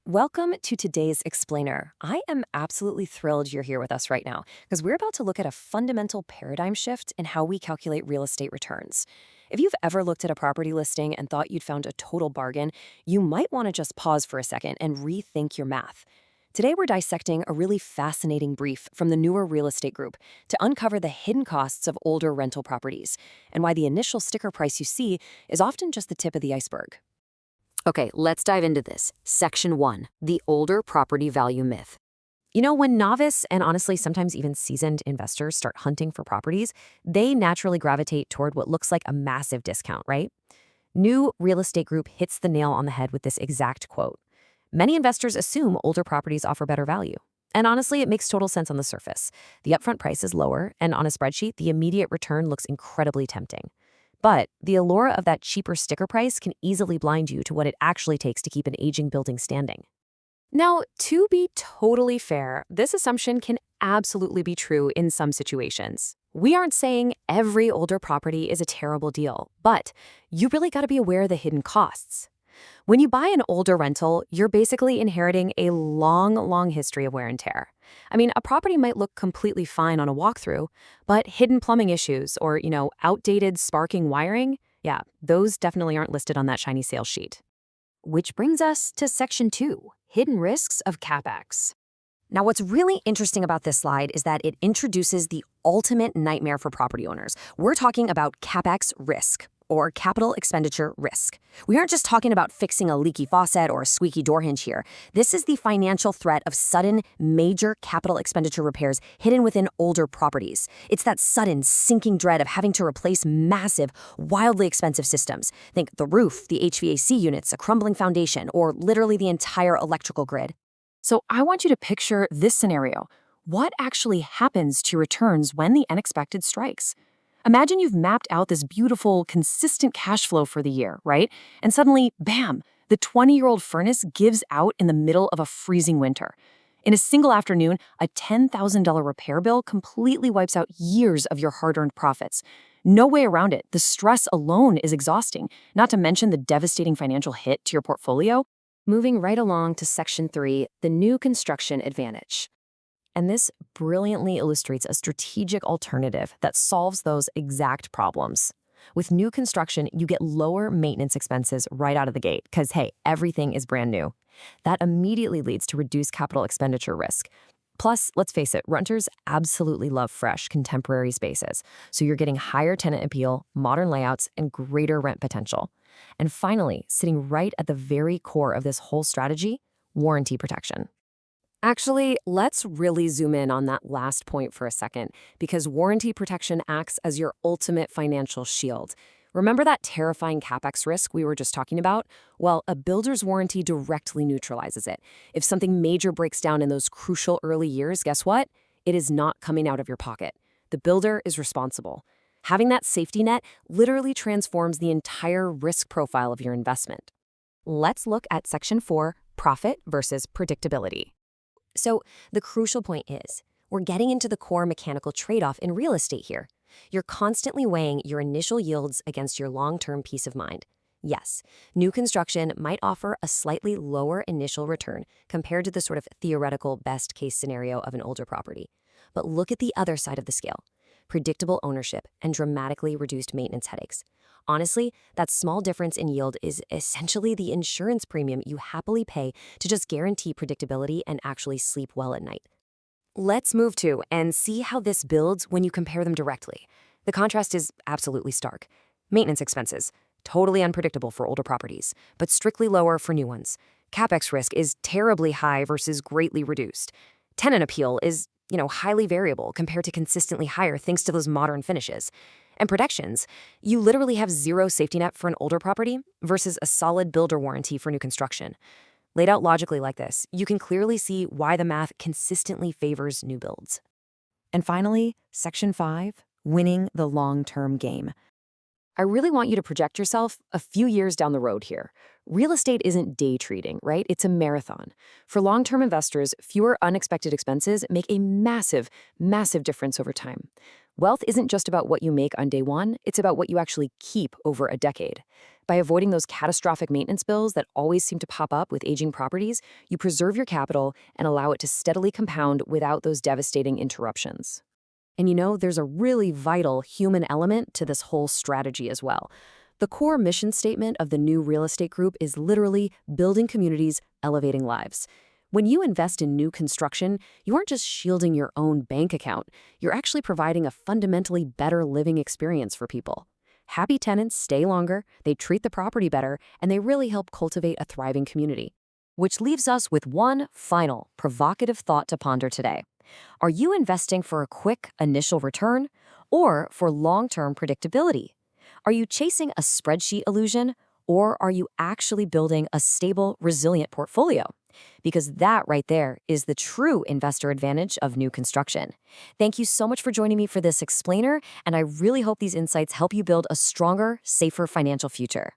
Welcome to today's Explainer. I am absolutely thrilled you're here with us right now because we're about to look at a fundamental paradigm shift in how we calculate real estate returns. If you've ever looked at a property listing and thought you'd found a total bargain, you might want to just pause for a second and rethink your math. Today, we're dissecting a really fascinating brief from the newer real estate group to uncover the hidden costs of older rental properties and why the initial sticker price you see is often just the tip of the iceberg. Okay, let's dive into this. Section 1, the older property value myth. You know, when novice and honestly sometimes even seasoned investors start hunting for properties, they naturally gravitate toward what looks like a massive discount, right? New Real Estate Group hits the nail on the head with this exact quote. Many investors assume older properties offer better value. And honestly, it makes total sense on the surface. The upfront price is lower, and on a spreadsheet, the immediate return looks incredibly tempting. But the allure of that cheaper sticker price can easily blind you to what it actually takes to keep an aging building standing. Now, to be totally fair, this assumption can absolutely be true in some situations. We aren't saying every older property is a terrible deal, but you really got to be aware of the hidden costs. When you buy an older rental, you're basically inheriting a long history of wear and tear. I mean, a property might look completely fine on a walkthrough, but hidden plumbing issues or, outdated sparking wiring, yeah, those definitely aren't listed on that shiny sales sheet. Which brings us to Section 2, Hidden Risks of CapEx. Now, what's really interesting about this slide is that it introduces the ultimate nightmare for property owners. We're talking about CapEx risk, or capital expenditure risk. We aren't just talking about fixing a leaky faucet or a squeaky door hinge here. This is the financial threat of sudden, major capital expenditure repairs hidden within older properties. It's that sudden, sinking dread of having to replace massive, wildly expensive systems. Think the roof, the HVAC units, a crumbling foundation, or literally the entire electrical grid. So I want you to picture this scenario. What actually happens to your returns when the unexpected strikes? Imagine you've mapped out this beautiful, consistent cash flow for the year, right? And suddenly, bam, the 20-year-old furnace gives out in the middle of a freezing winter. In a single afternoon, a $10,000 repair bill completely wipes out years of your hard-earned profits. No way around it. The stress alone is exhausting, not to mention the devastating financial hit to your portfolio. Moving right along to Section 3, the new construction advantage. And this brilliantly illustrates a strategic alternative that solves those exact problems. With new construction, you get lower maintenance expenses right out of the gate because, hey, everything is brand new. That immediately leads to reduced capital expenditure risk. Plus, let's face it, renters absolutely love fresh, contemporary spaces. So you're getting higher tenant appeal, modern layouts, and greater rent potential. And finally, sitting right at the very core of this whole strategy, warranty protection. Actually, let's really zoom in on that last point for a second, because warranty protection acts as your ultimate financial shield. Remember that terrifying CapEx risk we were just talking about? Well, a builder's warranty directly neutralizes it. If something major breaks down in those crucial early years, guess what? It is not coming out of your pocket. The builder is responsible. Having that safety net literally transforms the entire risk profile of your investment. Let's look at Section 4, profit versus predictability. So the crucial point is, we're getting into the core mechanical trade-off in real estate here. You're constantly weighing your initial yields against your long-term peace of mind. Yes, new construction might offer a slightly lower initial return compared to the sort of theoretical best-case scenario of an older property. But look at the other side of the scale: predictable ownership and dramatically reduced maintenance headaches. Honestly, that small difference in yield is essentially the insurance premium you happily pay to just guarantee predictability and actually sleep well at night. Let's move to and see how this builds when you compare them directly. The contrast is absolutely stark. Maintenance expenses, totally unpredictable for older properties, but strictly lower for new ones. CapEx risk is terribly high versus greatly reduced. Tenant appeal is, highly variable compared to consistently higher thanks to those modern finishes. And protections, you literally have zero safety net for an older property versus a solid builder warranty for new construction. Laid out logically like this, you can clearly see why the math consistently favors new builds. And finally, Section 5, winning the long-term game. I really want you to project yourself a few years down the road here. Real estate isn't day trading, right? It's a marathon. For long-term investors, fewer unexpected expenses make a massive difference over time. Wealth isn't just about what you make on day one, it's about what you actually keep over a decade. By avoiding those catastrophic maintenance bills that always seem to pop up with aging properties, you preserve your capital and allow it to steadily compound without those devastating interruptions. And there's a really vital human element to this whole strategy as well. The core mission statement of the new real estate group is literally building communities, elevating lives. When you invest in new construction, you aren't just shielding your own bank account, you're actually providing a fundamentally better living experience for people. Happy tenants stay longer, they treat the property better, and they really help cultivate a thriving community. Which leaves us with one final, provocative thought to ponder today. Are you investing for a quick initial return or for long-term predictability? Are you chasing a spreadsheet illusion or are you actually building a stable, resilient portfolio? Because that right there is the true investor advantage of new construction. Thank you so much for joining me for this explainer, and I really hope these insights help you build a stronger, safer financial future.